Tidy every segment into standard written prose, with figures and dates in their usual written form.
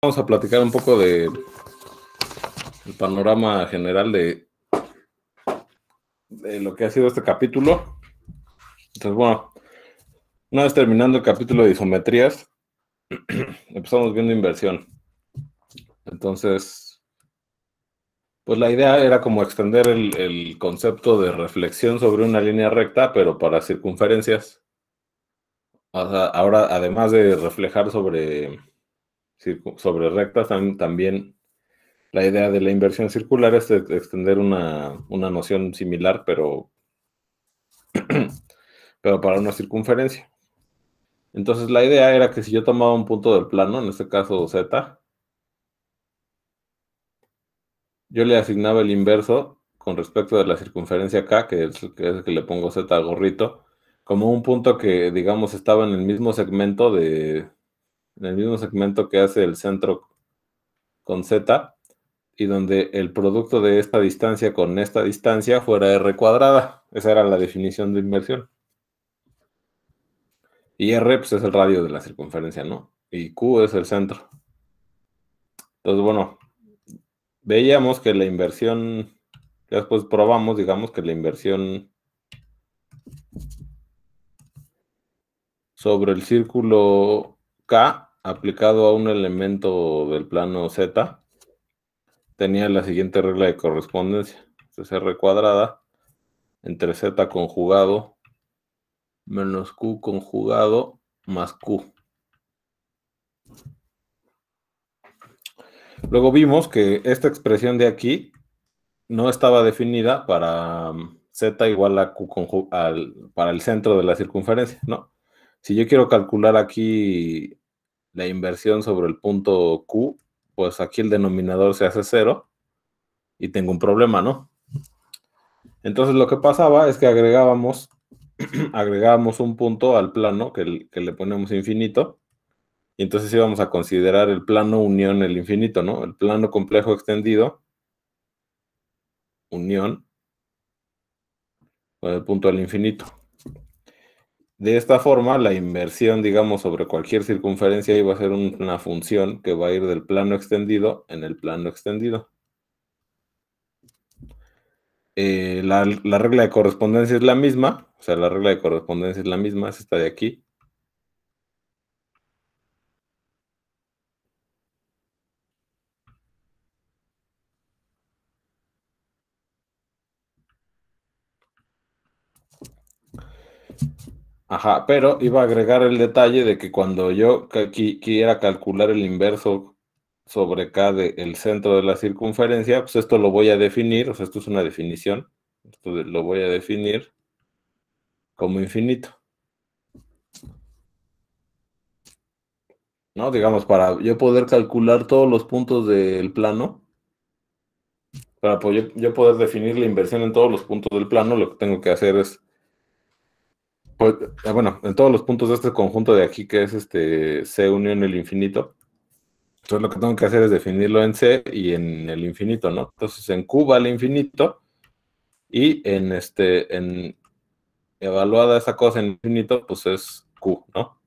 Vamos a platicar un poco de el panorama general de lo que ha sido este capítulo. Entonces, bueno, una vez terminando el capítulo de isometrías, empezamos viendo inversión. Entonces, pues la idea era como extender el concepto de reflexión sobre una línea recta, pero para circunferencias. O sea, ahora, además de reflejar sobre rectas, también la idea de la inversión circular es extender una noción similar, pero para una circunferencia. Entonces la idea era que si yo tomaba un punto del plano, en este caso Z, yo le asignaba el inverso con respecto de la circunferencia K, que es el que le pongo Z a gorrito, como un punto que, digamos, estaba en el mismo segmento que hace el centro con Z, y donde el producto de esta distancia con esta distancia fuera R cuadrada. Esa era la definición de inversión. Y R, pues, es el radio de la circunferencia, ¿no? Y Q es el centro. Entonces, bueno, veíamos que la inversión, ya después probamos, digamos, que la inversión sobre el círculo K aplicado a un elemento del plano Z tenía la siguiente regla de correspondencia. Entonces R cuadrada entre Z conjugado menos Q conjugado más Q. Luego vimos que esta expresión de aquí no estaba definida para Z igual a Q para el centro de la circunferencia, ¿no? Si yo quiero calcular aquí la inversión sobre el punto Q, pues aquí el denominador se hace 0 y tengo un problema, ¿no? Entonces lo que pasaba es que agregábamos un punto al plano que le ponemos infinito, y entonces íbamos a considerar el plano unión el infinito, ¿no? El plano complejo extendido, unión, con el punto al infinito. De esta forma, la inversión, digamos, sobre cualquier circunferencia iba a ser una función que va a ir del plano extendido en el plano extendido. La regla de correspondencia es la misma, o sea, la regla de correspondencia es la misma, es esta de aquí. Ajá, pero iba a agregar el detalle de que cuando yo quiera calcular el inverso sobre K del centro de la circunferencia, pues esto lo voy a definir, o sea, esto es una definición, esto lo voy a definir como infinito, ¿no? Digamos, para yo poder calcular todos los puntos del plano, para yo poder definir la inversión en todos los puntos del plano, lo que tengo que hacer es, pues, bueno, en todos los puntos de este conjunto de aquí, que es C unión el infinito. Entonces lo que tengo que hacer es definirlo en C y en el infinito, ¿no? Entonces en Q va al infinito y en evaluada esa cosa en infinito, pues es Q, ¿no?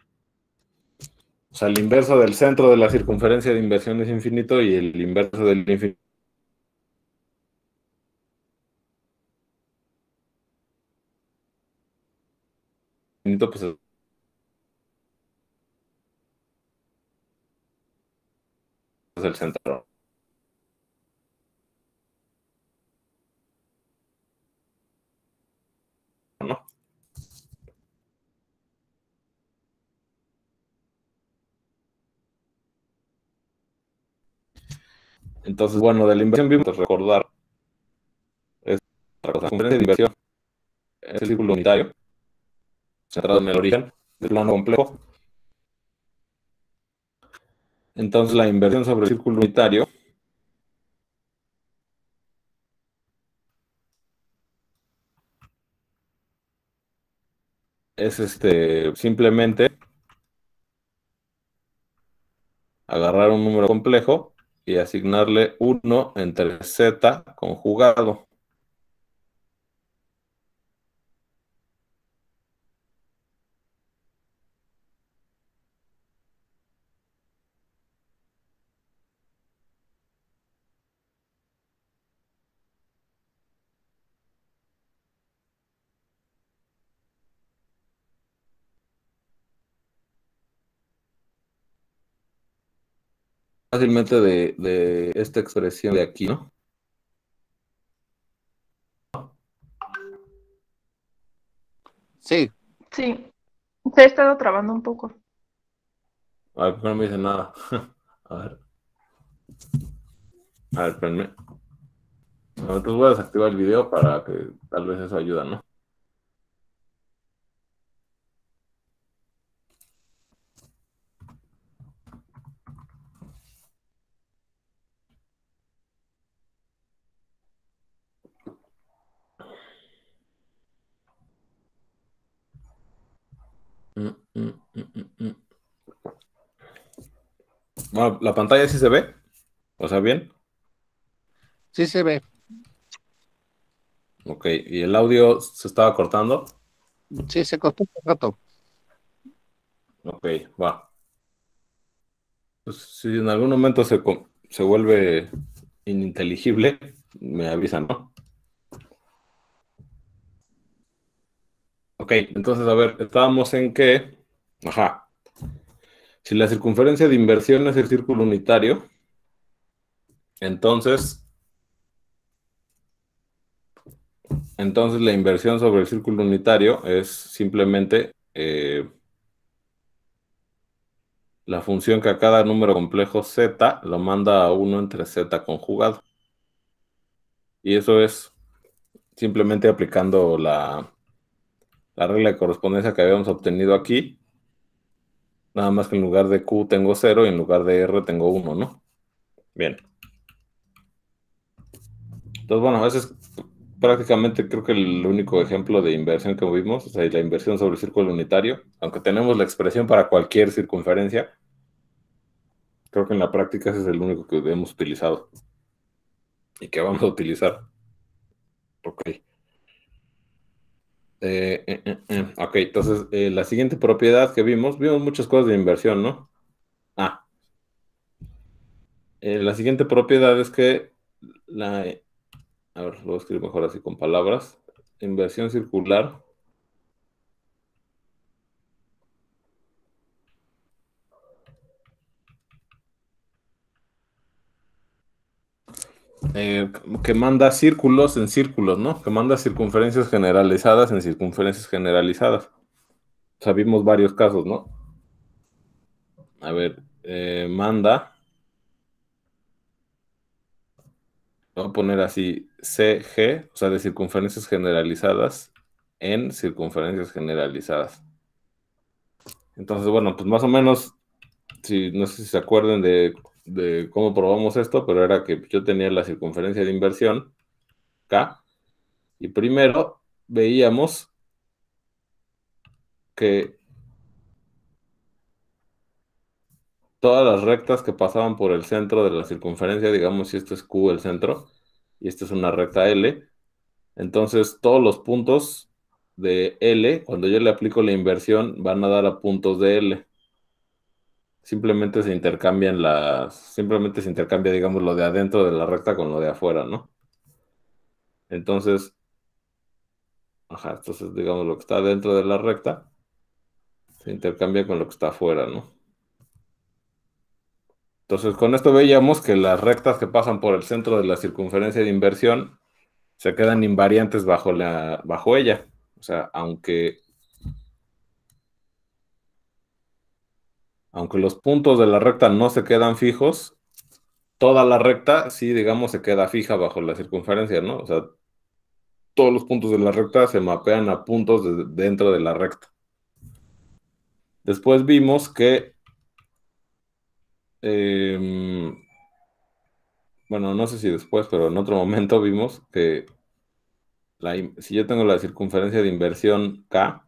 O sea, el inverso del centro de la circunferencia de inversión es infinito y el inverso del infinito, pues es el centro, ¿no? Entonces, bueno, de la inversión vimos recordar es otra cosa. La circunferencia de inversión es el círculo unitario, centrado en el origen del plano complejo. Entonces la inversión sobre el círculo unitario es simplemente agarrar un número complejo y asignarle 1 entre z conjugado. fácilmente de esta expresión de aquí, ¿no? Sí, Sí, se ha estado trabando un poco. A ver, no me dice nada. A ver, espérenme. Entonces voy a desactivar el video para que tal vez eso ayuda, ¿no? Mm, mm, mm, mm, mm. Bueno, la pantalla sí se ve, o sea, bien. sí se ve. Ok, y el audio se estaba cortando. Sí, se costó un rato. Ok, va. Pues si en algún momento se vuelve ininteligible, me avisan, ¿no? Ok, entonces, a ver, estábamos en que, ajá, si la circunferencia de inversión es el círculo unitario, entonces, entonces la inversión sobre el círculo unitario es simplemente la función que a cada número complejo z lo manda a 1 entre z conjugado. Y eso es simplemente aplicando la regla de correspondencia que habíamos obtenido aquí, nada más que en lugar de q tengo 0 y en lugar de r tengo 1, ¿no? Bien. Entonces, bueno, ese es prácticamente creo que el único ejemplo de inversión que vimos, o sea, la inversión sobre el círculo unitario, aunque tenemos la expresión para cualquier circunferencia, creo que en la práctica ese es el único que hemos utilizado y que vamos a utilizar. Ok. Ok, entonces la siguiente propiedad que vimos muchas cosas de inversión, ¿no? Ah, la siguiente propiedad es que la, a ver, lo voy a escribir mejor así con palabras. Inversión circular que manda círculos en círculos, ¿no? Que manda circunferencias generalizadas en circunferencias generalizadas. O sea, vimos varios casos, ¿no? A ver, manda, voy a poner así CG, o sea, de circunferencias generalizadas en circunferencias generalizadas. Entonces, bueno, pues más o menos, si, no sé si se acuerdan de cómo probamos esto, pero era que yo tenía la circunferencia de inversión, K, y primero veíamos que todas las rectas que pasaban por el centro de la circunferencia, digamos si esto es Q el centro, y esta es una recta L, entonces todos los puntos de L, cuando yo le aplico la inversión, van a dar a puntos de L. Simplemente se intercambia, digamos, lo de adentro de la recta con lo de afuera, ¿no? Entonces, ajá, entonces digamos lo que está dentro de la recta se intercambia con lo que está afuera, ¿no? Entonces, con esto veíamos que las rectas que pasan por el centro de la circunferencia de inversión se quedan invariantes bajo ella. O sea, aunque los puntos de la recta no se quedan fijos, toda la recta sí, digamos, se queda fija bajo la circunferencia, ¿no? O sea, todos los puntos de la recta se mapean a puntos dentro de la recta. Después vimos que, eh, bueno, no sé si después, pero en otro momento vimos que si yo tengo la circunferencia de inversión K,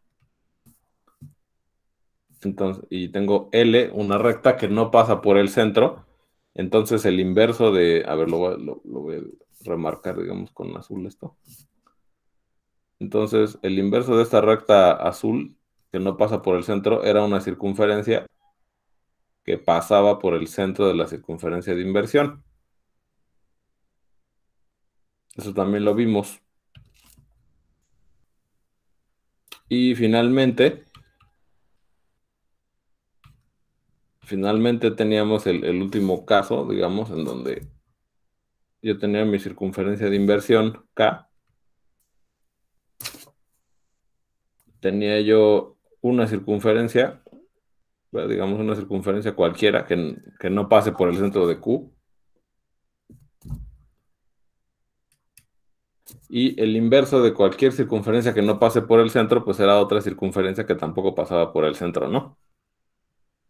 entonces, y tengo L, una recta que no pasa por el centro, entonces el inverso de, a ver, lo voy a remarcar, digamos, con azul esto. Entonces, el inverso de esta recta azul, que no pasa por el centro, era una circunferencia que pasaba por el centro de la circunferencia de inversión. Eso también lo vimos. Y finalmente, finalmente teníamos el último caso, digamos, en donde yo tenía mi circunferencia de inversión K. Tenía yo una circunferencia, digamos una circunferencia cualquiera que no pase por el centro de Q. Y el inverso de cualquier circunferencia que no pase por el centro, pues era otra circunferencia que tampoco pasaba por el centro, ¿no?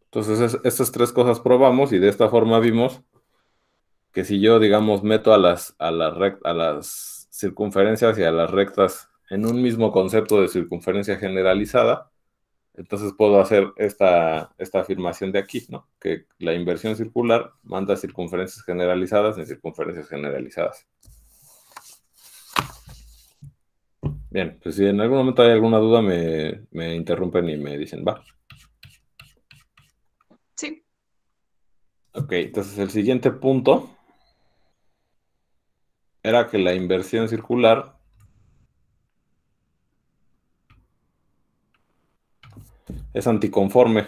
Entonces, estas tres cosas probamos y de esta forma vimos que si yo, digamos, meto a las circunferencias y a las rectas en un mismo concepto de circunferencia generalizada, entonces puedo hacer esta afirmación de aquí, ¿no? Que la inversión circular manda circunferencias generalizadas en circunferencias generalizadas. Bien, pues si en algún momento hay alguna duda, me interrumpen y me dicen, va. Sí. Ok, entonces el siguiente punto era que la inversión circular es anticonforme.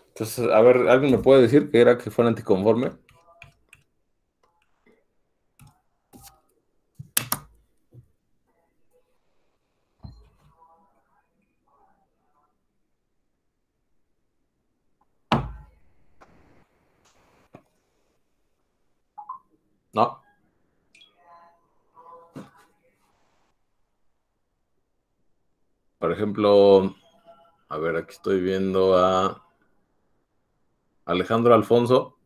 Entonces, a ver, ¿alguien me puede decir qué era que fuera anticonforme? No. Por ejemplo, a ver, aquí estoy viendo a Alejandro Alfonso.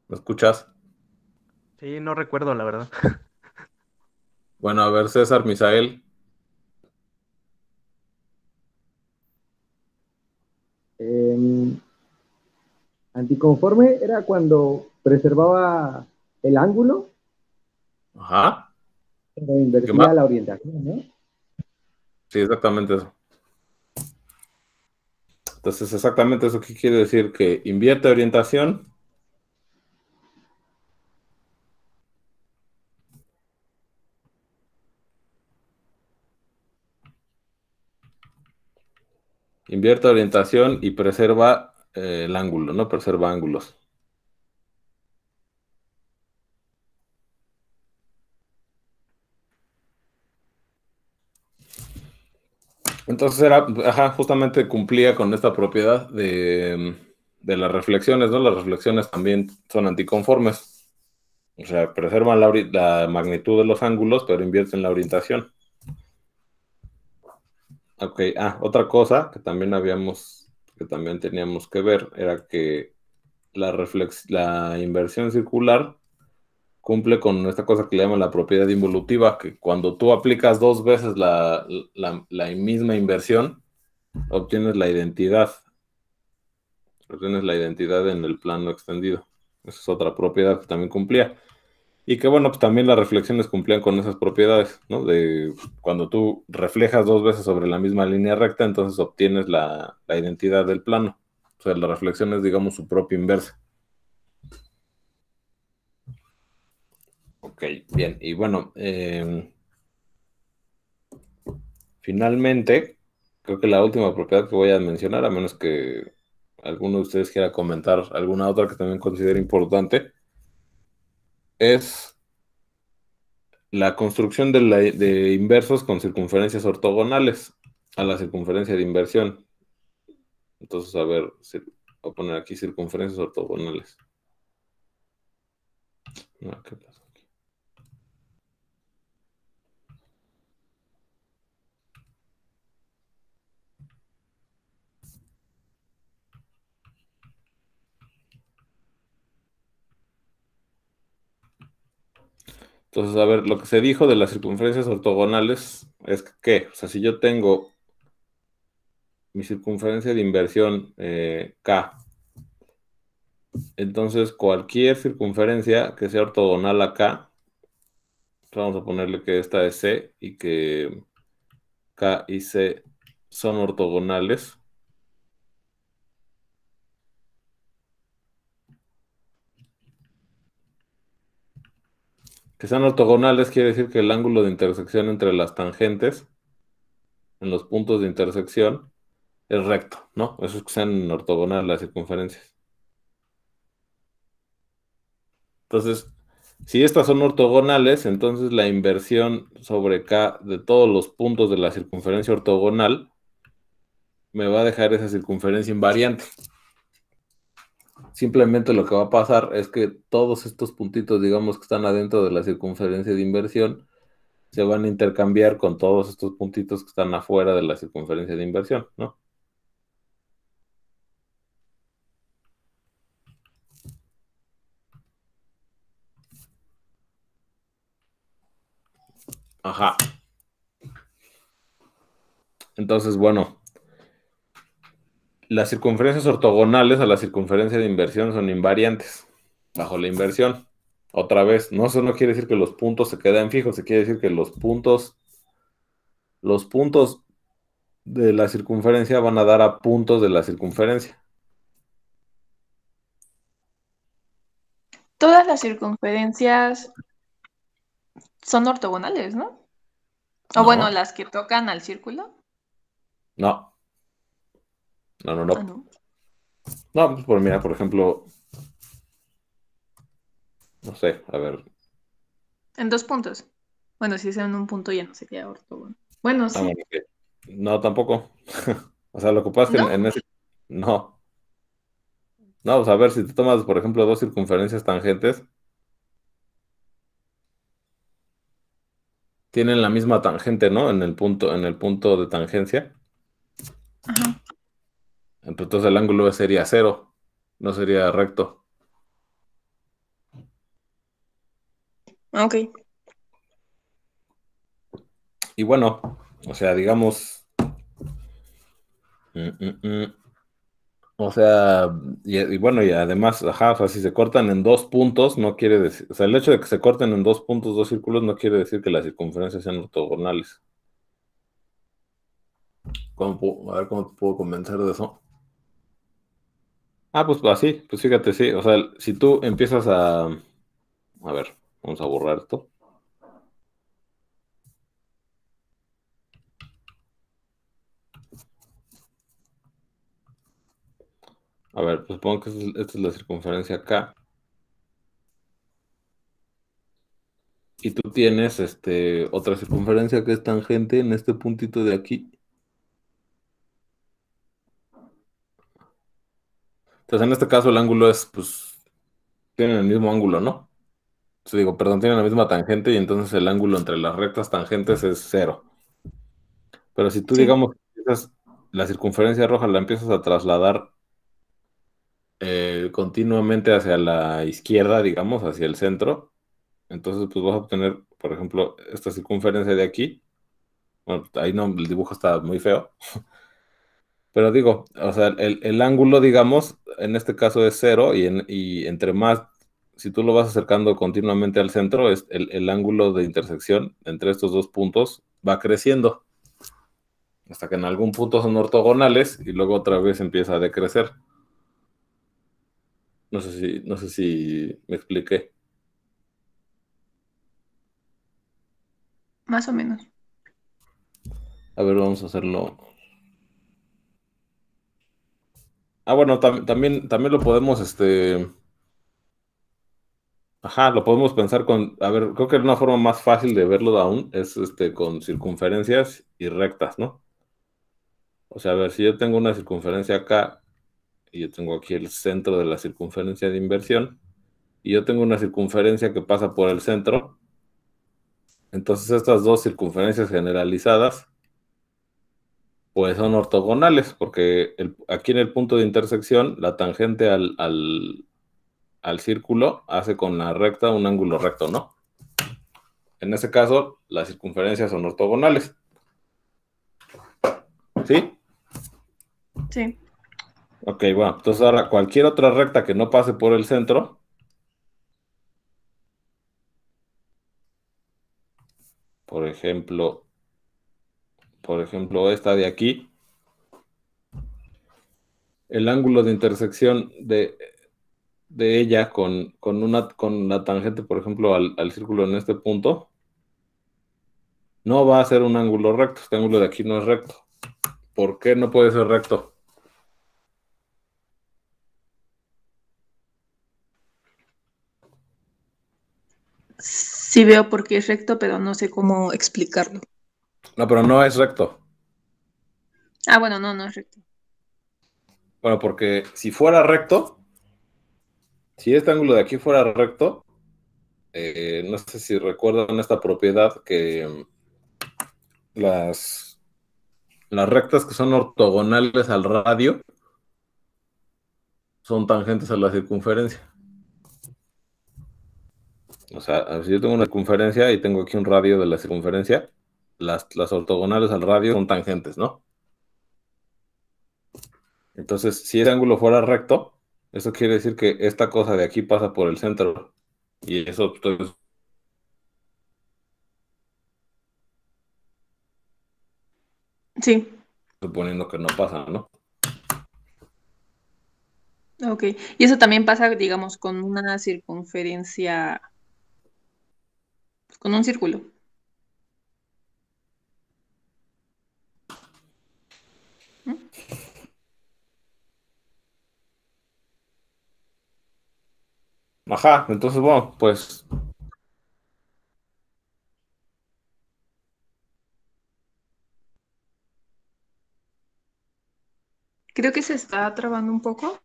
¿Me escuchas? Sí, no recuerdo, la verdad. Bueno, a ver, César Misael. Anticonforme era cuando preservaba el ángulo, Ajá. pero ¿Qué invertía más? la orientación, ¿no? Sí, exactamente eso. Entonces, exactamente eso, ¿qué quiere decir? Que invierte orientación. Invierte orientación y preserva el ángulo, ¿no? Preserva ángulos. Entonces era, ajá, justamente cumplía con esta propiedad de las reflexiones, ¿no? Las reflexiones también son anticonformes. O sea, preservan la magnitud de los ángulos, pero invierten la orientación. Ok, otra cosa que también teníamos que ver era que la inversión circular cumple con esta cosa que le llaman la propiedad involutiva, que cuando tú aplicas dos veces la misma inversión, obtienes la identidad. Obtienes la identidad en el plano extendido. Esa es otra propiedad que también cumplía. Y que bueno, pues también las reflexiones cumplían con esas propiedades, ¿no? De cuando tú reflejas dos veces sobre la misma línea recta, entonces obtienes la identidad del plano. O sea, la reflexión es, digamos, su propia inversa. Ok, bien. Y bueno, finalmente, creo que la última propiedad que voy a mencionar, a menos que alguno de ustedes quiera comentar alguna otra que también considere importante, es la construcción de inversos con circunferencias ortogonales a la circunferencia de inversión. Entonces, a ver, voy a poner aquí circunferencias ortogonales. ¿Qué pasó aquí? Entonces, a ver, lo que se dijo de las circunferencias ortogonales es que, o sea, si yo tengo mi circunferencia de inversión K, entonces cualquier circunferencia que sea ortogonal a K, vamos a ponerle que esta es C y que K y C son ortogonales, que sean ortogonales quiere decir que el ángulo de intersección entre las tangentes en los puntos de intersección es recto, ¿no? Eso es que sean ortogonales las circunferencias. Entonces, si estas son ortogonales, entonces la inversión sobre K de todos los puntos de la circunferencia ortogonal me va a dejar esa circunferencia invariante. Simplemente lo que va a pasar es que todos estos puntitos, digamos, que están adentro de la circunferencia de inversión, se van a intercambiar con todos estos puntitos que están afuera de la circunferencia de inversión, ¿no? Ajá. Entonces, bueno, las circunferencias ortogonales a la circunferencia de inversión son invariantes bajo la inversión. Otra vez, no solo quiere decir que los puntos se quedan fijos, se quiere decir que los puntos de la circunferencia van a dar a puntos de la circunferencia. Todas las circunferencias son ortogonales, ¿no? O No. bueno, las que tocan al círculo. No, Ah, no. no. No, pues mira, por ejemplo, no sé, a ver. En 2 puntos. Bueno, si es en un punto ya no sería ortogonal. Bueno, sí. Bueno, ok. No, tampoco. O sea, lo que pasa es que ¿No? en ese... No. No, pues a ver, si te tomas, por ejemplo, dos circunferencias tangentes, tienen la misma tangente, ¿no? En el punto de tangencia. Ajá. Entonces el ángulo sería cero, no sería recto. Ok. Y bueno, o sea, digamos... mm, mm, mm. O sea, y bueno, y además, ajá, o sea, si se cortan en dos puntos, no quiere decir, o sea, el hecho de que se corten en dos puntos, dos círculos, no quiere decir que las circunferencias sean ortogonales. A ver cómo te puedo convencer de eso. Ah, pues así, pues fíjate, sí, o sea, si tú empiezas a ver, vamos a borrar esto. A ver, pues supongo que esta es la circunferencia acá. Y tú tienes otra circunferencia que es tangente en este puntito de aquí. Entonces, en este caso el ángulo es, pues, tienen el mismo ángulo, ¿no? Entonces, digo, perdón, tienen la misma tangente y entonces el ángulo entre las rectas tangentes es cero. Pero si tú, Sí. digamos, la circunferencia roja la empiezas a trasladar continuamente hacia la izquierda, digamos, hacia el centro, entonces pues vas a obtener, por ejemplo, esta circunferencia de aquí. Bueno, ahí no, el dibujo está muy feo. Pero digo, o sea, el ángulo, digamos, en este caso es cero y entre más, si tú lo vas acercando continuamente al centro, el ángulo de intersección entre estos dos puntos va creciendo hasta que en algún punto son ortogonales y luego otra vez empieza a decrecer. No sé si me expliqué. Más o menos. A ver, vamos a hacerlo. Ah, bueno, también lo podemos, ajá, lo podemos pensar con, a ver, creo que una forma más fácil de verlo aún es con circunferencias y rectas, ¿no? O sea, a ver, si yo tengo una circunferencia acá y yo tengo aquí el centro de la circunferencia de inversión y yo tengo una circunferencia que pasa por el centro, entonces estas dos circunferencias generalizadas pues son ortogonales porque aquí en el punto de intersección la tangente al círculo hace con la recta un ángulo recto, ¿no? En ese caso, las circunferencias son ortogonales. ¿Sí? Sí. Ok, bueno, entonces ahora cualquier otra recta que no pase por el centro, por ejemplo, por ejemplo, esta de aquí, el ángulo de intersección de ella con la tangente, por ejemplo, al círculo en este punto, no va a ser un ángulo recto. Este ángulo de aquí no es recto. ¿Por qué no puede ser recto? Sí veo por qué es recto, pero no sé cómo explicarlo. No, pero no es recto. Ah, bueno, no es recto. Bueno, porque si fuera recto, si este ángulo de aquí fuera recto, no sé si recuerdan esta propiedad que las rectas que son ortogonales al radio son tangentes a la circunferencia. O sea, si yo tengo una circunferencia y tengo aquí un radio de la circunferencia, las ortogonales al radio son tangentes, ¿no? Entonces, si ese ángulo fuera recto, eso quiere decir que esta cosa de aquí pasa por el centro. Y eso estoy Sí, suponiendo que no pasa, ¿no? ok. Y eso también pasa, digamos, con una circunferencia, con un círculo. ¿Mm? Ajá, entonces, bueno, pues Creo que se está trabando un poco.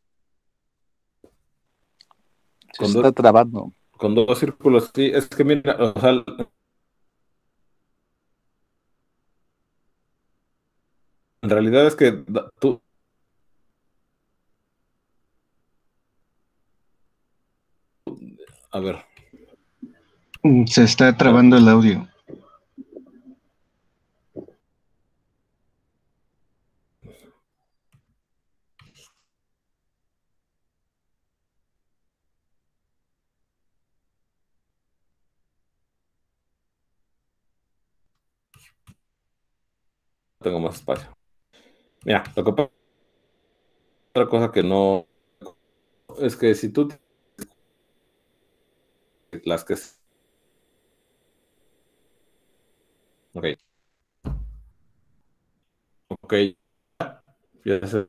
Se con, está trabando. con dos círculos, sí, es que mira, o sea, en realidad es que tú, a ver, Se está trabando el audio. tengo más espacio. Mira, lo que pasa, otra cosa que no, es que si tú, las que, ok, ok, ya sé,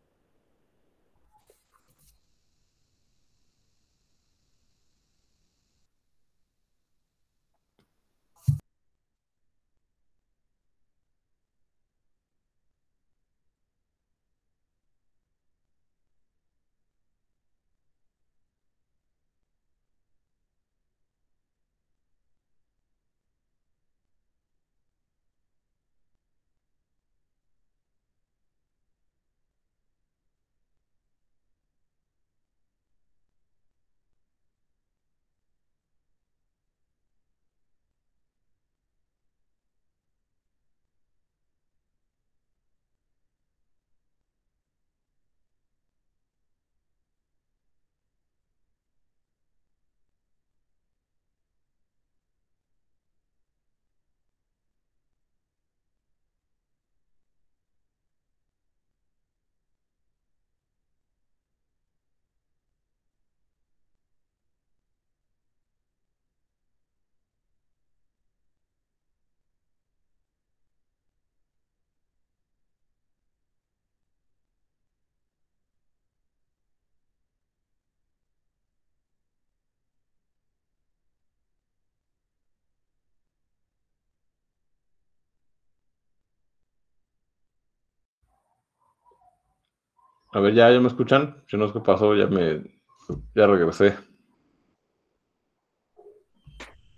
a ver, ya me escuchan, si no es que pasó, ya regresé,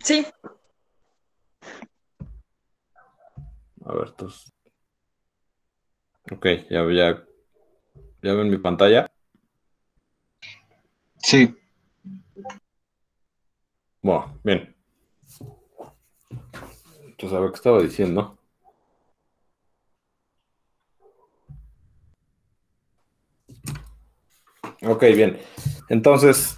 Sí. a ver, entonces, ok, ya ven mi pantalla, Sí, bueno, bien, entonces a ver qué estaba diciendo, ok, bien, entonces,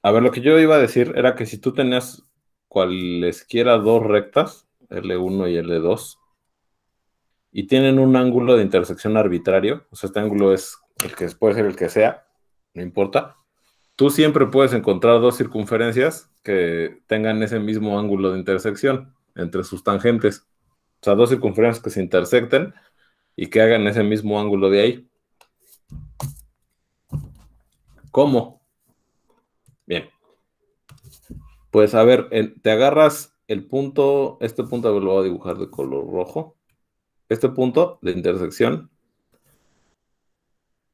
a ver, lo que yo iba a decir era que si tú tenías cualesquiera dos rectas, L1 y L2, y tienen un ángulo de intersección arbitrario, o sea, este ángulo es el que puede ser el que sea, no importa, tú siempre puedes encontrar dos circunferencias que tengan ese mismo ángulo de intersección entre sus tangentes. O sea, dos circunferencias que se intersecten y que hagan ese mismo ángulo de ahí. ¿Cómo? Bien. Pues a ver, te agarras el punto, este punto lo voy a dibujar de color rojo, este punto de intersección,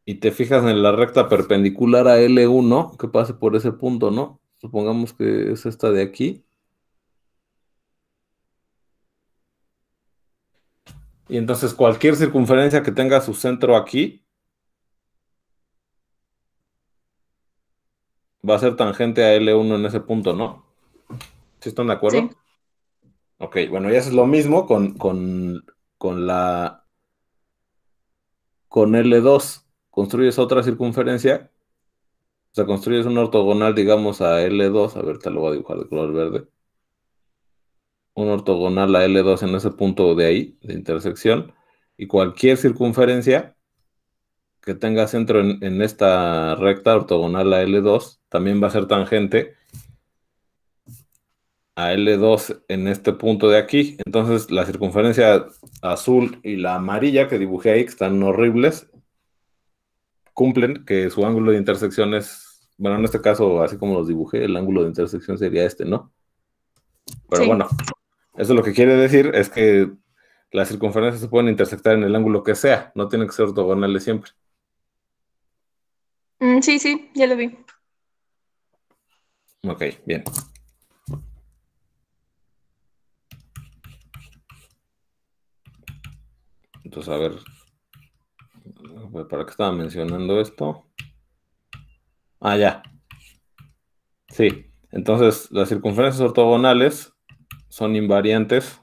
y te fijas en la recta perpendicular a L1 que pase por ese punto, ¿no? Supongamos que es esta de aquí. Y entonces cualquier circunferencia que tenga su centro aquí va a ser tangente a L1 en ese punto, ¿no? ¿Sí están de acuerdo? Sí. Ok, bueno, ya es lo mismo con L2. Construyes otra circunferencia, o sea, construyes una ortogonal, digamos, a L2. A ver, te lo voy a dibujar de color verde. Una ortogonal a L2 en ese punto de ahí, de intersección, y cualquier circunferencia que tenga centro en esta recta ortogonal a L2 también va a ser tangente a L2 en este punto de aquí. Entonces la circunferencia azul y la amarilla que dibujé ahí, que están horribles, cumplen que su ángulo de intersección es, bueno, en este caso, así como los dibujé, el ángulo de intersección sería este, ¿no? Pero Sí. bueno, eso lo que quiere decir es que las circunferencias se pueden intersectar en el ángulo que sea, no tienen que ser ortogonales siempre. Sí, sí, ya lo vi. Ok, bien. Entonces, a ver, ¿para qué estaba mencionando esto? Ah, ya. Sí. Entonces, las circunferencias ortogonales son invariantes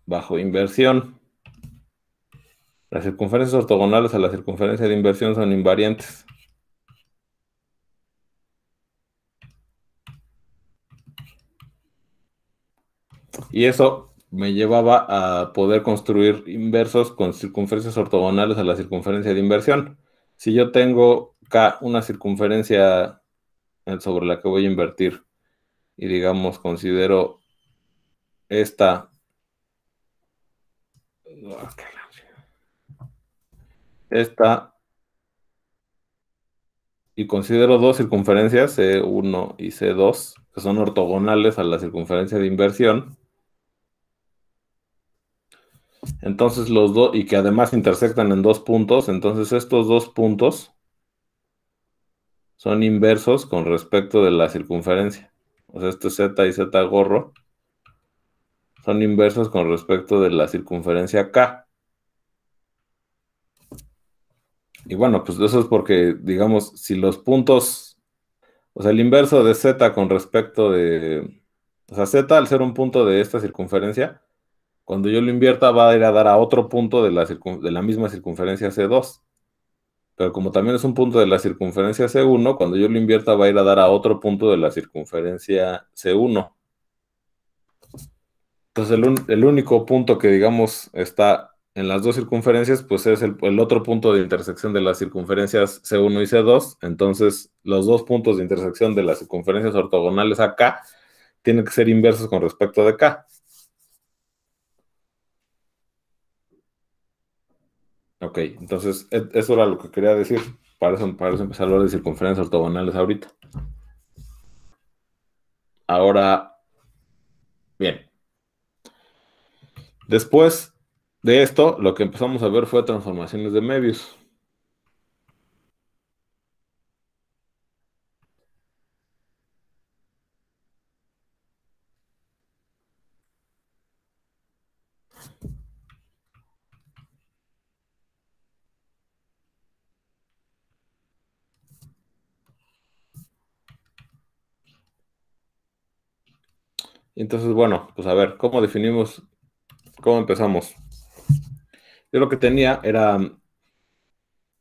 bajo inversión. Las circunferencias ortogonales a la circunferencia de inversión son invariantes. Y eso me llevaba a poder construir inversos con circunferencias ortogonales a la circunferencia de inversión. Si yo tengo K una circunferencia sobre la que voy a invertir y digamos considero esta y considero dos circunferencias, C1 y C2, que son ortogonales a la circunferencia de inversión. Entonces los dos, y que además intersectan en dos puntos, entonces estos dos puntos son inversos con respecto de la circunferencia. O sea, este Z y Z gorro son inversos con respecto de la circunferencia K. Y bueno, pues eso es porque, digamos, si los puntos, o sea, el inverso de Z con respecto de, o sea, Z al ser un punto de esta circunferencia, cuando yo lo invierta va a ir a dar a otro punto de la misma circunferencia C2. Pero como también es un punto de la circunferencia C1, cuando yo lo invierta va a ir a dar a otro punto de la circunferencia C1. Entonces el único punto que, digamos, está en las dos circunferencias, pues es el otro punto de intersección de las circunferencias C1 y C2. Entonces los dos puntos de intersección de las circunferencias ortogonales a K tienen que ser inversos con respecto de K. Ok, entonces eso era lo que quería decir. Para eso empezar a hablar de circunferencias ortogonales ahorita. Ahora, bien. Después de esto, lo que empezamos a ver fue transformaciones de Möbius. Entonces, bueno, pues a ver, ¿cómo definimos, cómo empezamos? Yo lo que tenía era,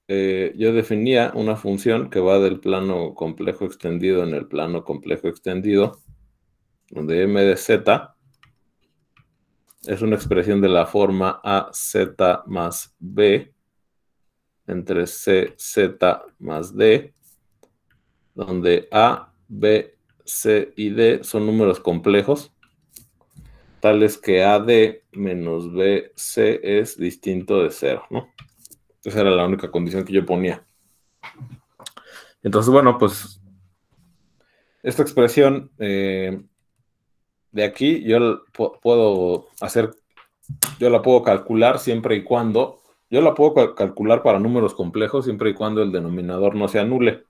yo definía una función que va del plano complejo extendido en el plano complejo extendido, donde m de z es una expresión de la forma AZ más B entre CZ más D, donde A, B, C y D son números complejos, tales que AD menos BC es distinto de 0, ¿no? Esa era la única condición que yo ponía. Entonces, bueno, pues esta expresión de aquí yo puedo hacer, yo la puedo calcular siempre y cuando, yo la puedo calcular para números complejos siempre y cuando el denominador no se anule.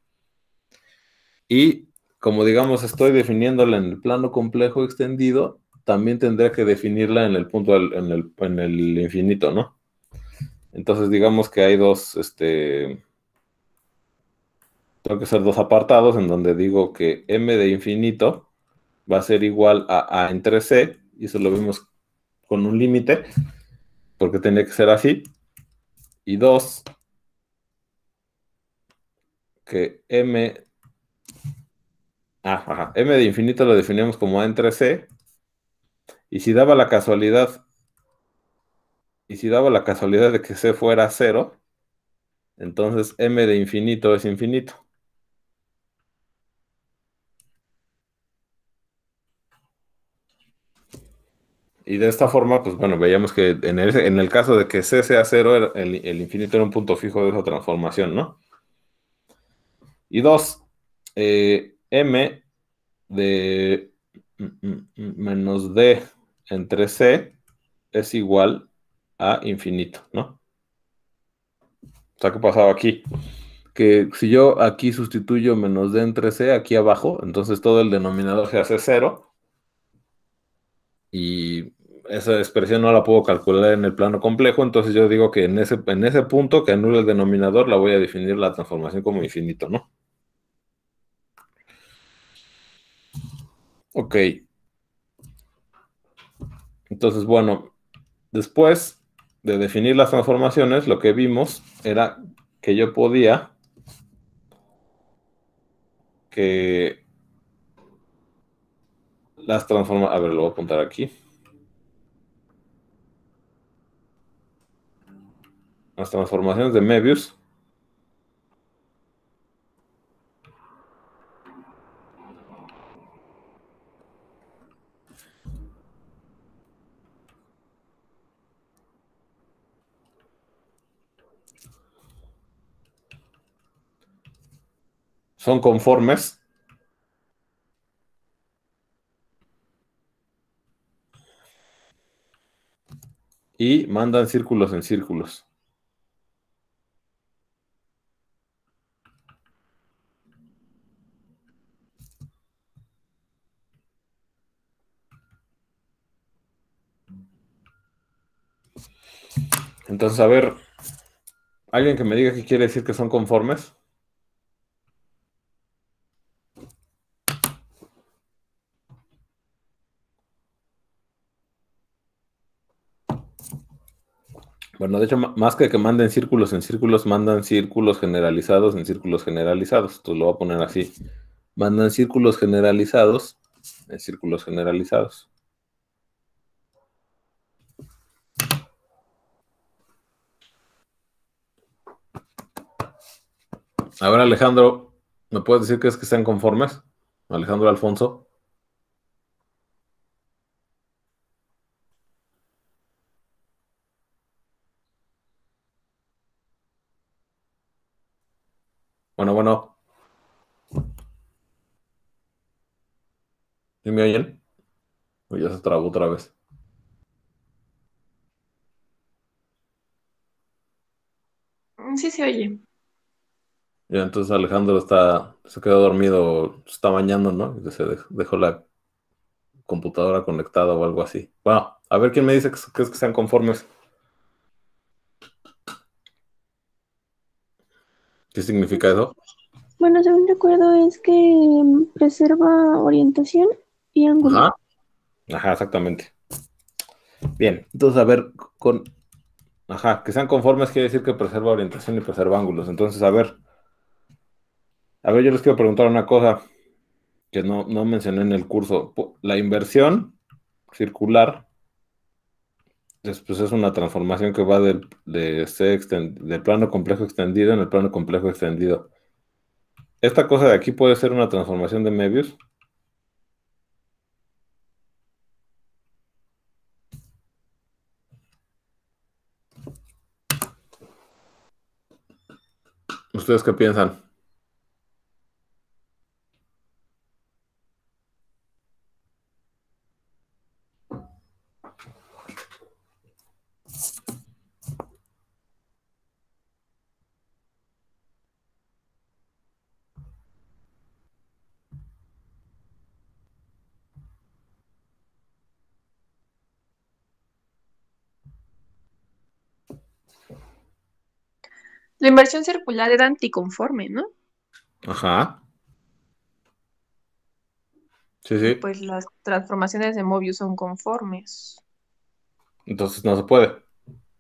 Y como digamos estoy definiéndola en el plano complejo extendido, también tendré que definirla en el punto, en el infinito, ¿no? Entonces digamos que hay dos, tengo que hacer dos apartados en donde digo que m de infinito va a ser igual a entre c, y eso lo vimos con un límite, porque tenía que ser así. Y dos, que m de infinito lo definimos como a entre c, y si daba la casualidad de que c fuera 0, entonces m de infinito es infinito. Y de esta forma, pues bueno, veíamos que en el caso de que c sea 0, el infinito era un punto fijo de esa transformación, ¿no? Y dos, m de menos d entre c es igual a infinito, ¿no? O sea, ¿qué pasaba aquí? Que si yo aquí sustituyo menos d entre c aquí abajo, entonces todo el denominador se hace 0, y esa expresión no la puedo calcular en el plano complejo, entonces yo digo que en ese punto que anula el denominador la voy a definir la transformación como infinito, ¿no? Ok. Entonces, bueno, después de definir las transformaciones, lo que vimos era que yo podía que las transformaciones, a ver, lo voy a apuntar aquí. Las transformaciones de Möbius son conformes y mandan círculos en círculos. Entonces, a ver, ¿alguien que me diga qué quiere decir que son conformes? Bueno, de hecho, más que manden círculos en círculos, mandan círculos generalizados en círculos generalizados. Entonces lo voy a poner así. Mandan círculos generalizados en círculos generalizados. Ahora, Alejandro, ¿me puedes decir qué es que sean conformes? Alejandro Alfonso. Bueno. ¿Sí me oyen? O ya se trabó otra vez. Sí se oye. Ya, entonces Alejandro se quedó dormido, se está bañando, ¿no? Y se dejó la computadora conectada o algo así. Bueno, a ver quién me dice que es que sean conformes. ¿Qué significa eso? Bueno, según recuerdo es que preserva orientación y ángulo. Ajá, exactamente. Bien, entonces a ver, que sean conformes quiere decir que preserva orientación y preserva ángulos. Entonces, a ver, yo les quiero preguntar una cosa que no mencioné en el curso. La inversión circular Después es una transformación que va del plano complejo extendido en el plano complejo extendido. Esta cosa de aquí puede ser una transformación de Möbius. ¿Ustedes qué piensan? La inversión circular era anticonforme, ¿no? Ajá. Sí, Y sí. pues las transformaciones de Möbius son conformes, Entonces no se puede.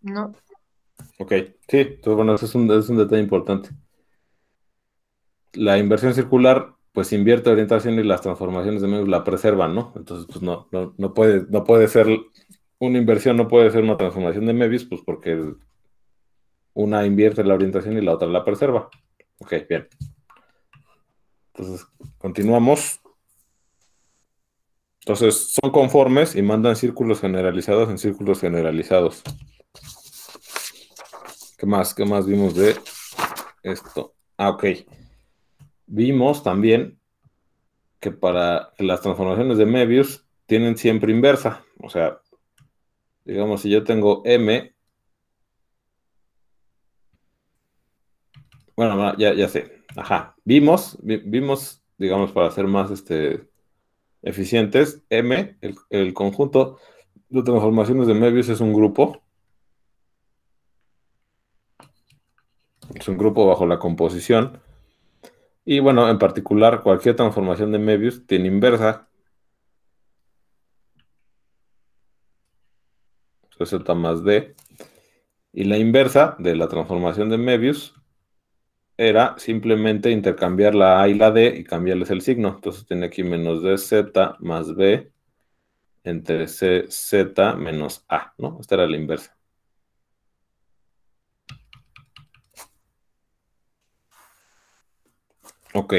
¿no? Ok. Sí, entonces, bueno, eso es un detalle importante. La inversión circular, pues invierte orientación y las transformaciones de Möbius la preservan, ¿no? Entonces, pues no puede ser una inversión, no puede ser una transformación de Möbius, pues porque una invierte la orientación y la otra la preserva. Ok, bien. Entonces, continuamos. Entonces, son conformes y mandan círculos generalizados en círculos generalizados. ¿Qué más? ¿Qué más vimos de esto? Ah, ok. Vimos también que para que las transformaciones de Möbius tienen siempre inversa. O sea, digamos, si yo tengo M, bueno, ya sé. Ajá. Vimos, digamos, para ser más eficientes, M, el conjunto de transformaciones de Möbius es un grupo. Es un grupo bajo la composición. Y bueno, en particular, cualquier transformación de Möbius tiene inversa. Eso es Z más D. Y la inversa de la transformación de Möbius era simplemente intercambiar la A y la D y cambiarles el signo. Entonces tiene aquí menos DZ más B entre CZ menos A, ¿no? Esta era la inversa. Ok,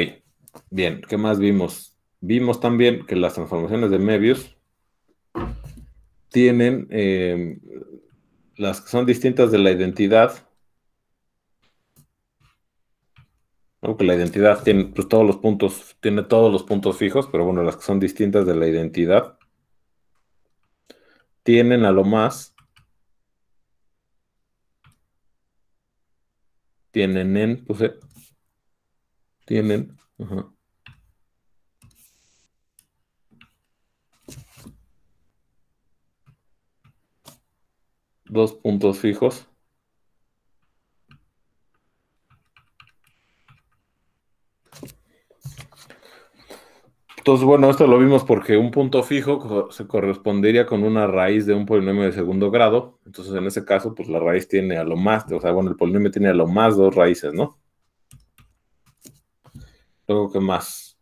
bien, ¿qué más vimos? Vimos también que las transformaciones de Möbius tienen las que son distintas de la identidad, ¿no? Que la identidad tiene pues, tiene todos los puntos fijos, pero bueno, las que son distintas de la identidad tienen a lo más, tienen, ajá, dos puntos fijos. Entonces, bueno, esto lo vimos porque un punto fijo se correspondería con una raíz de un polinomio de segundo grado. Entonces, en ese caso, pues la raíz tiene a lo más, o sea, bueno, el polinomio tiene a lo más dos raíces, ¿no? Luego, ¿qué más?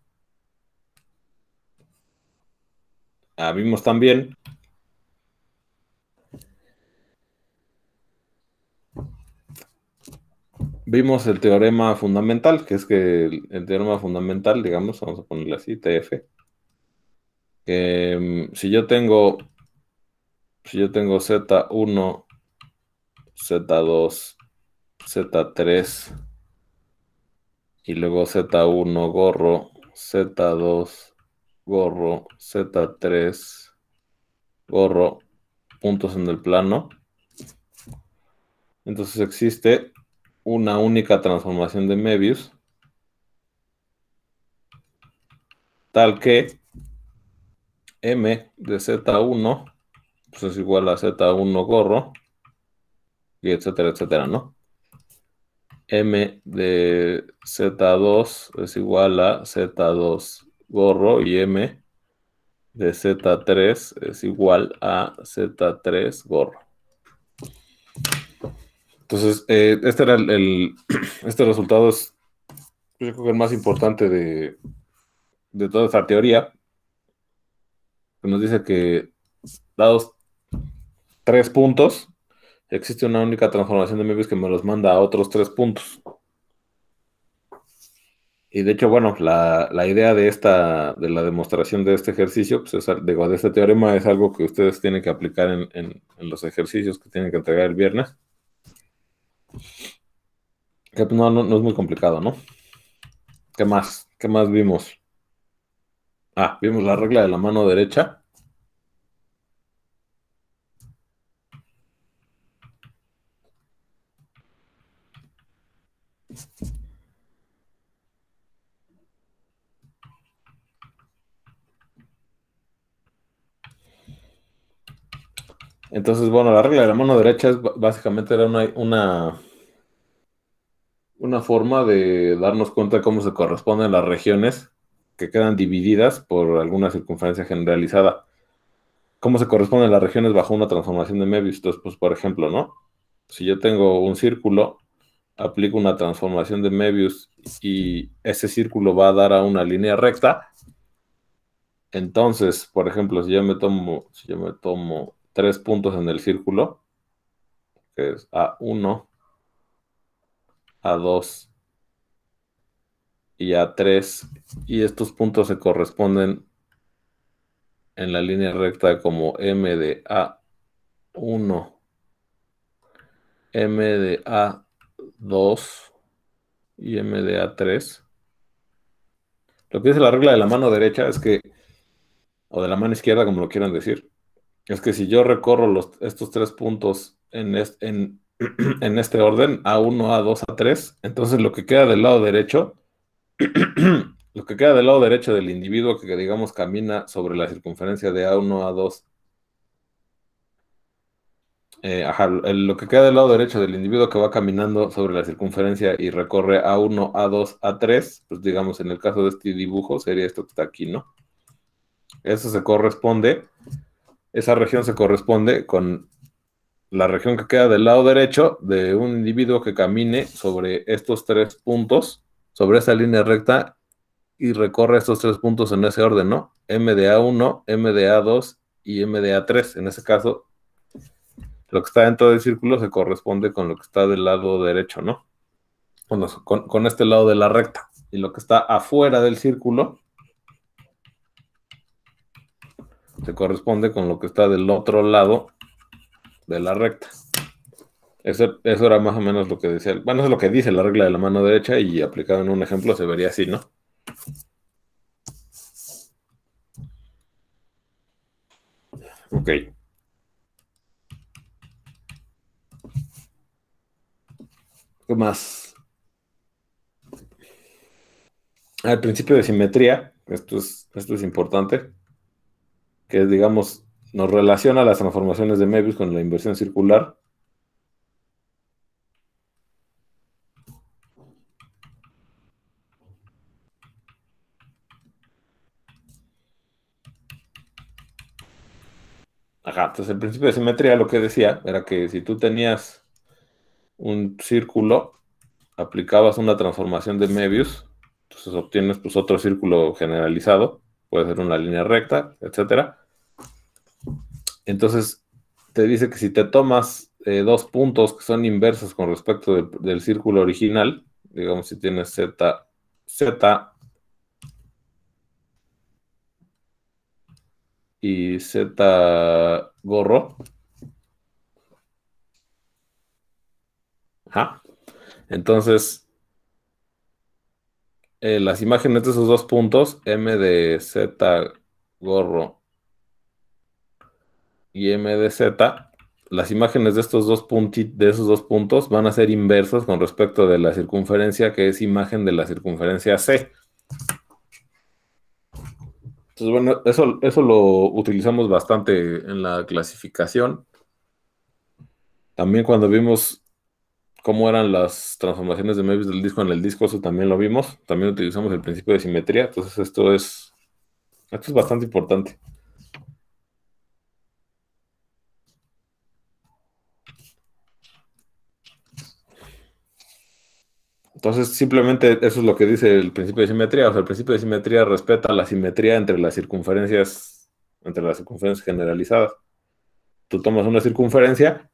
Vimos también el teorema fundamental, que es que el teorema fundamental, digamos, vamos a ponerle así, TF, que si yo tengo Z1, Z2, Z3 y luego Z1 gorro, Z2 gorro, Z3 gorro, puntos en el plano, entonces existe una única transformación de Möbius tal que M de Z1 pues es igual a Z1 gorro y etcétera, etcétera, ¿no? M de Z2 es igual a Z2 gorro y M de Z3 es igual a Z3 gorro. Entonces, este era este resultado es, yo creo que el más importante de toda esta teoría, que nos dice que dados 3 puntos, existe una única transformación de Möbius que me los manda a otros 3 puntos. Y de hecho, bueno, la idea de la demostración de este ejercicio, pues de este teorema, es algo que ustedes tienen que aplicar en los ejercicios que tienen que entregar el viernes. Que pues, no es muy complicado, ¿no? ¿Qué más? ¿Qué más vimos? Vimos la regla de la mano derecha. Entonces, bueno, la regla de la mano derecha es básicamente era una forma de darnos cuenta de cómo se corresponden las regiones que quedan divididas por alguna circunferencia generalizada. ¿Cómo se corresponden las regiones bajo una transformación de Möbius? Entonces, pues, por ejemplo, ¿no? Si yo tengo un círculo, aplico una transformación de Möbius y ese círculo va a dar a una línea recta. Entonces, por ejemplo, si yo me tomo 3 puntos en el círculo, que es A1, A2 y A3, y estos puntos se corresponden en la línea recta como M de A1, M de A2 y M de A3. Lo que dice la regla de la mano derecha es que, o de la mano izquierda, como lo quieran decir, es que si yo recorro estos 3 puntos en este orden, A1, A2, A3, entonces lo que queda del lado derecho, lo que queda del lado derecho del individuo que digamos camina sobre la circunferencia de A1, A2, lo que queda del lado derecho del individuo que va caminando sobre la circunferencia y recorre A1, A2, A3, pues digamos en el caso de este dibujo sería esto que está aquí, ¿no? Esa región se corresponde con la región que queda del lado derecho de un individuo que camine sobre estos 3 puntos, sobre esa línea recta, y recorre estos 3 puntos en ese orden, ¿no? M de A1, M de A2 y M de A3. En ese caso, lo que está dentro del círculo se corresponde con lo que está del lado derecho, ¿no? Bueno, con este lado de la recta. Y lo que está afuera del círculo se corresponde con lo que está del otro lado de la recta. Eso era más o menos lo que decía. Bueno, eso es lo que dice la regla de la mano derecha y aplicado en un ejemplo se vería así, ¿no? Ok. ¿Qué más? El principio de simetría, esto es importante, que digamos, nos relaciona las transformaciones de Möbius con la inversión circular. Entonces el principio de simetría lo que decía era que si tú tenías un círculo, aplicabas una transformación de Möbius, entonces obtienes pues otro círculo generalizado, puede ser una línea recta, etcétera. Entonces te dice que si te tomas 2 puntos que son inversos con respecto del círculo original, digamos si tienes Z y Z gorro. Entonces, las imágenes de esos 2 puntos, M de Z gorro y M de Z, las imágenes de esos 2 puntos van a ser inversas con respecto de la circunferencia que es imagen de la circunferencia C. Entonces, bueno, eso lo utilizamos bastante en la clasificación. También cuando vimos cómo eran las transformaciones de Möbius del disco en el disco, eso también lo vimos. También utilizamos el principio de simetría. Entonces esto es bastante importante. Entonces, simplemente eso es lo que dice el principio de simetría. O sea, el principio de simetría respeta la simetría entre las circunferencias generalizadas. tú tomas una circunferencia,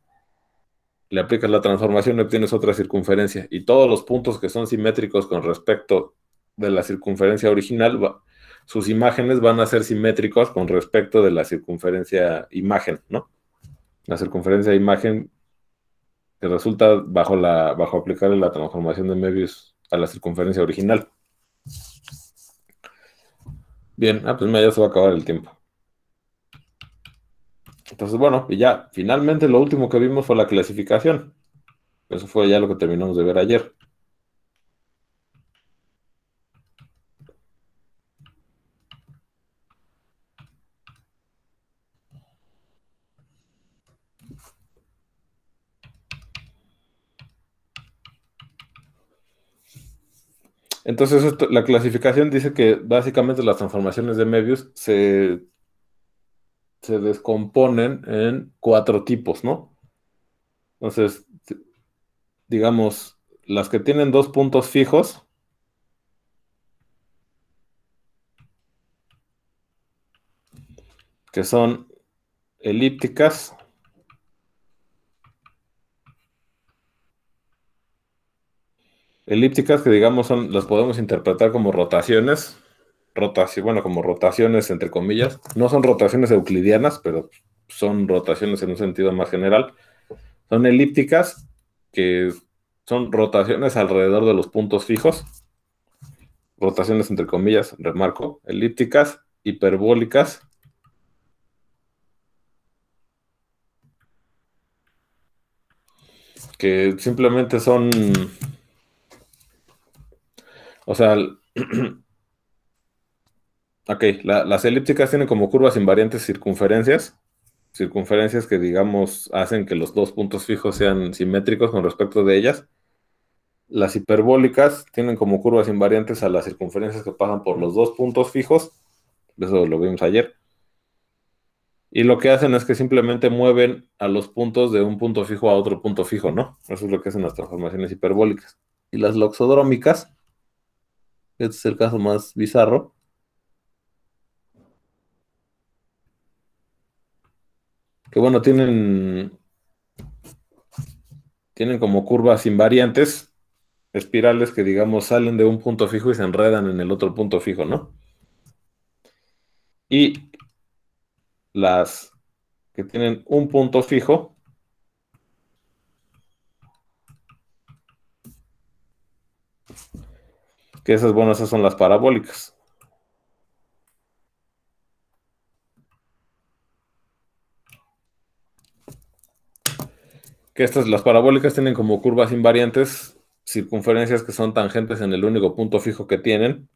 le aplicas la transformación y obtienes otra circunferencia. Y todos los puntos que son simétricos con respecto de la circunferencia original, sus imágenes van a ser simétricos con respecto de la circunferencia imagen, ¿no? La circunferencia imagen que resulta bajo aplicarle la transformación de Möbius a la circunferencia original. Bien, pues ya se va a acabar el tiempo. Entonces, bueno, y ya, finalmente lo último que vimos fue la clasificación. Eso fue ya lo que terminamos de ver ayer. Entonces, la clasificación dice que básicamente las transformaciones de Möbius se descomponen en 4 tipos, ¿no? Entonces, digamos, las que tienen 2 puntos fijos, que son elípticas, que digamos las podemos interpretar como rotaciones, bueno, como rotaciones entre comillas, no son rotaciones euclidianas, pero son rotaciones en un sentido más general. Son elípticas, que son rotaciones alrededor de los puntos fijos, rotaciones entre comillas, remarco, elípticas, hiperbólicas, que simplemente son, o sea, ok, las elípticas tienen como curvas invariantes circunferencias que, digamos, hacen que los 2 puntos fijos sean simétricos con respecto de ellas. Las hiperbólicas tienen como curvas invariantes a las circunferencias que pasan por los 2 puntos fijos, eso lo vimos ayer. Y lo que hacen es que simplemente mueven a los puntos de un punto fijo a otro punto fijo, ¿no? Eso es lo que hacen las transformaciones hiperbólicas. Y las loxodrómicas, este es el caso más bizarro, que bueno, tienen como curvas invariantes, espirales que, digamos, salen de un punto fijo y se enredan en el otro punto fijo, ¿no? Y las que tienen un punto fijo, que esas, bueno, esas son las parabólicas. Que las parabólicas tienen como curvas invariantes circunferencias que son tangentes en el único punto fijo que tienen,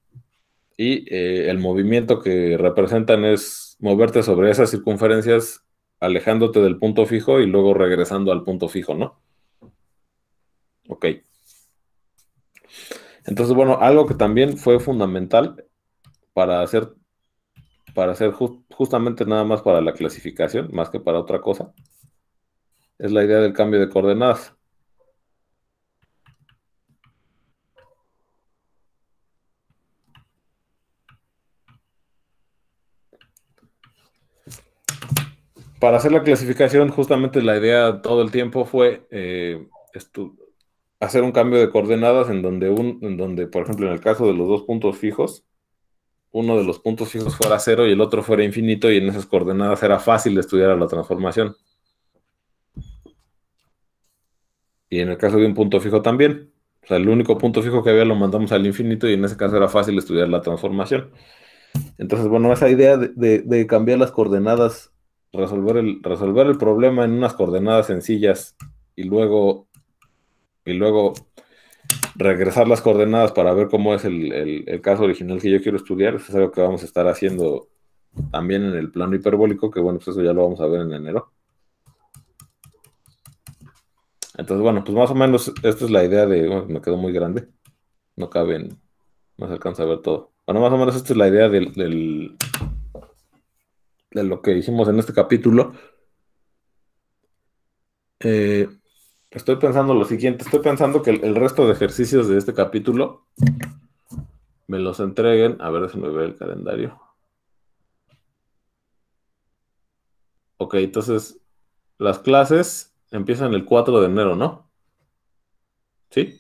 y el movimiento que representan es moverte sobre esas circunferencias alejándote del punto fijo y luego regresando al punto fijo, ¿no? Ok. Entonces, bueno, algo que también fue fundamental para hacer justamente nada más para la clasificación, más que para otra cosa, es la idea del cambio de coordenadas. Para hacer la clasificación, justamente la idea todo el tiempo fue hacer un cambio de coordenadas en donde, por ejemplo, en el caso de los 2 puntos fijos, uno de los puntos fijos fuera 0 y el otro fuera infinito, y en esas coordenadas era fácil estudiar la transformación. Y en el caso de un punto fijo también. O sea, el único punto fijo que había lo mandamos al infinito y en ese caso era fácil estudiar la transformación. Entonces, bueno, esa idea de cambiar las coordenadas, resolver el problema en unas coordenadas sencillas y luego regresar las coordenadas para ver cómo es el caso original que yo quiero estudiar, eso es algo que vamos a estar haciendo también en el plano hiperbólico, que bueno, pues eso ya lo vamos a ver en enero. Entonces, bueno, pues más o menos esta es la idea bueno, me quedó muy grande, no se alcanza a ver todo. Bueno, más o menos esta es la idea de lo que hicimos en este capítulo. Estoy pensando lo siguiente, estoy pensando que el resto de ejercicios de este capítulo me los entreguen, a ver si me ve el calendario. Ok, entonces Las clases empiezan el 4 de enero, ¿no? ¿Sí?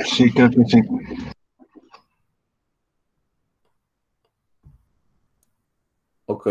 Sí, creo que sí. Ok.